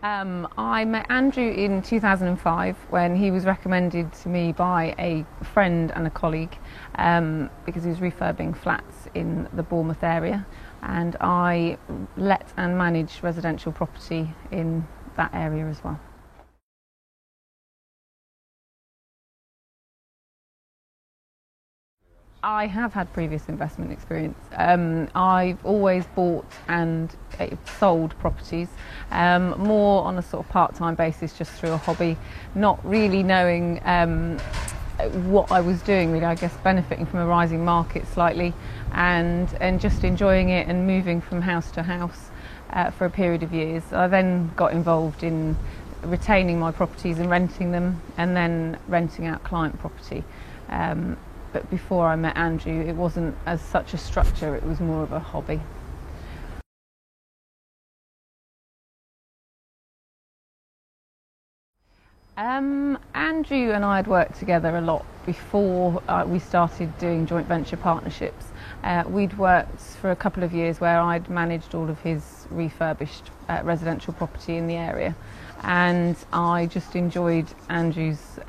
I met Andrew in 2005 when he was recommended to me by a friend and a colleague because he was refurbing flats in the Bournemouth area, and I let and manage residential property in that area as well. I have had previous investment experience. I've always bought and sold properties, more on a sort of part-time basis, just through a hobby, not really knowing what I was doing really. I guess benefiting from a rising market slightly, and just enjoying it and moving from house to house for a period of years. I then got involved in retaining my properties and renting them, and then renting out client property. But before I met Andrew, it wasn't as such a structure, it was more of a hobby. Andrew and I had worked together a lot before we started doing joint venture partnerships. We'd worked for a couple of years where I'd managed all of his refurbished residential property in the area, and I just enjoyed Andrew's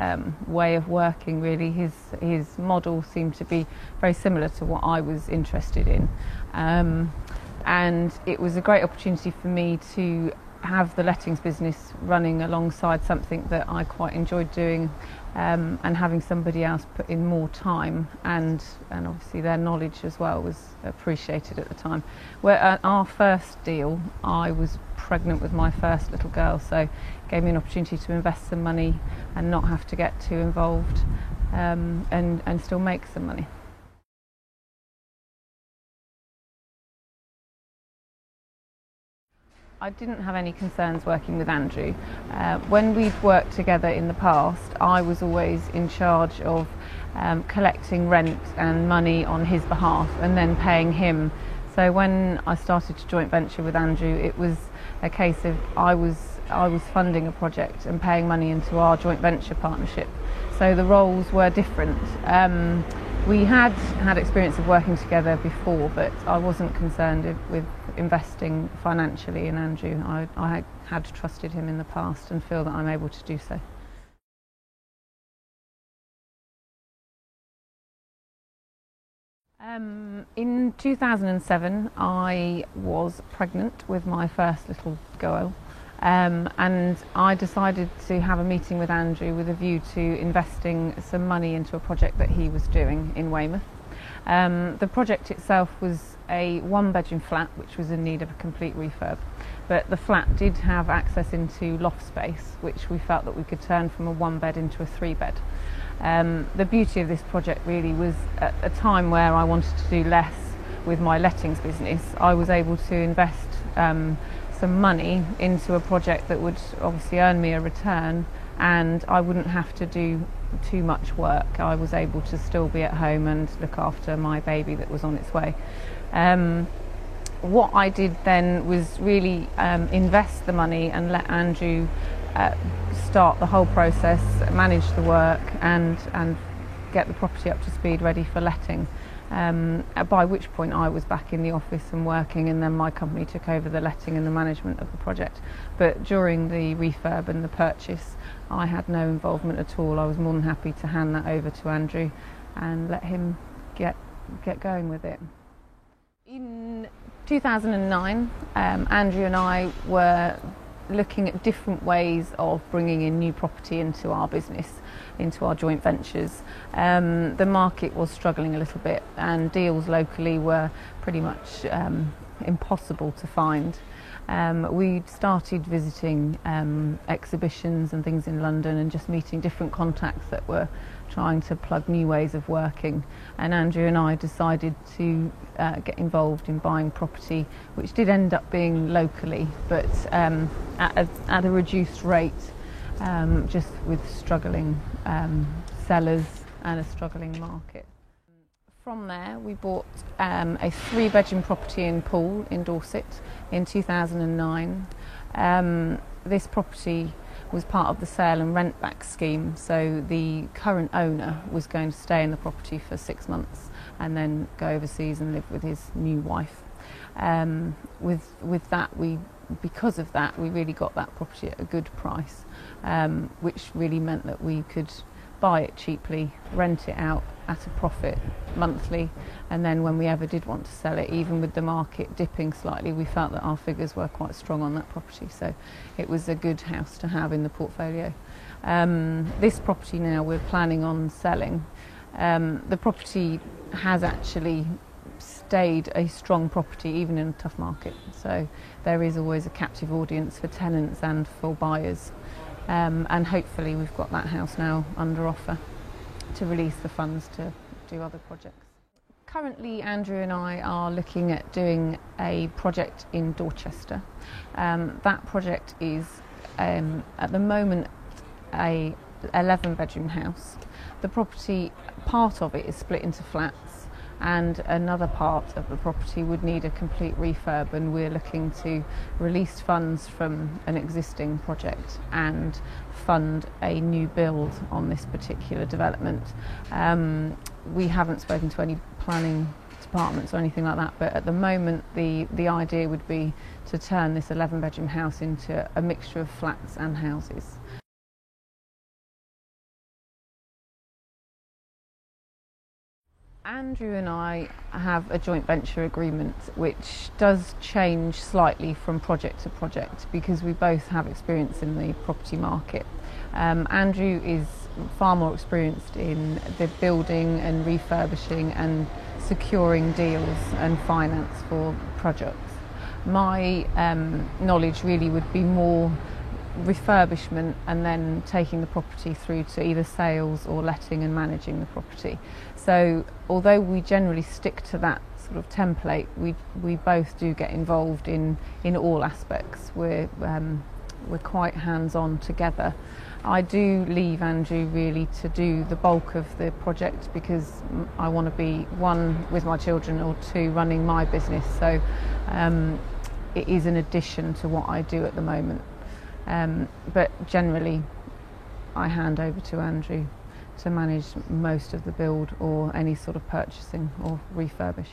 way of working really. His model seemed to be very similar to what I was interested in, and it was a great opportunity for me to have the lettings business running alongside something that I quite enjoyed doing, and having somebody else put in more time and obviously their knowledge as well was appreciated at the time. Where our first deal, I was pregnant with my first little girl, so it gave me an opportunity to invest some money and not have to get too involved, and still make some money. I didn't have any concerns working with Andrew. When we'd worked together in the past, I was always in charge of collecting rent and money on his behalf and then paying him. So when I started to joint venture with Andrew, it was a case of I was funding a project and paying money into our joint venture partnership. So the roles were different. We had experience of working together before, but I wasn't concerned with investing financially in Andrew. I had trusted him in the past and feel that I'm able to do so. In 2007, I was pregnant with my first little girl, and I decided to have a meeting with Andrew with a view to investing some money into a project that he was doing in Weymouth. The project itself was a one-bedroom flat which was in need of a complete refurb, but the flat did have access into loft space, which we felt that we could turn from a one-bed into a three-bed. The beauty of this project really was at a time where I wanted to do less with my lettings business. I was able to invest some money into a project that would obviously earn me a return, and I wouldn't have to do too much work. I was able to still be at home and look after my baby that was on its way. What I did then was really invest the money and let Andrew start the whole process, manage the work, and get the property up to speed, ready for letting. By which point I was back in the office and working, and then my company took over the letting and the management of the project. But during the refurb and the purchase, I had no involvement at all. I was more than happy to hand that over to Andrew and let him get going with it. In 2009, Andrew and I were looking at different ways of bringing in new property into our business, into our joint ventures. The market was struggling a little bit, and deals locally were pretty much impossible to find. We started visiting exhibitions and things in London and just meeting different contacts that were trying to plug new ways of working, and Andrew and I decided to get involved in buying property, which did end up being locally, but at a reduced rate, just with struggling sellers and a struggling market. From there, we bought a three-bedroom property in Poole in Dorset in 2009. This property was part of the sale and rent back scheme, so the current owner was going to stay in the property for 6 months and then go overseas and live with his new wife. With that, we because of that, we really got that property at a good price, which really meant that we could buy it cheaply, rent it out at a profit monthly, and then when we ever did want to sell it, even with the market dipping slightly, we felt that our figures were quite strong on that property, so it was a good house to have in the portfolio. This property now we're planning on selling. The property has actually stayed a strong property even in a tough market, so there is always a captive audience for tenants and for buyers. And hopefully we've got that house now under offer to release the funds to do other projects. Currently Andrew and I are looking at doing a project in Dorchester. That project is at the moment a 11-bedroom house. The property, part of it is split into flats, and another part of the property would need a complete refurb, and we're looking to release funds from an existing project and fund a new build on this particular development. We haven't spoken to any planning departments or anything like that, but at the moment the idea would be to turn this 11-bedroom house into a mixture of flats and houses. Andrew and I have a joint venture agreement which does change slightly from project to project because we both have experience in the property market. Andrew is far more experienced in the building and refurbishing and securing deals and finance for projects. My knowledge really would be more refurbishment and then taking the property through to either sales or letting and managing the property. So although we generally stick to that sort of template, we both do get involved in all aspects. We're quite hands-on together. I do leave Andrew really to do the bulk of the project because I want to be, one, with my children, or two, running my business. So it is an addition to what I do at the moment. But generally I hand over to Andrew to manage most of the build or any sort of purchasing or refurbish.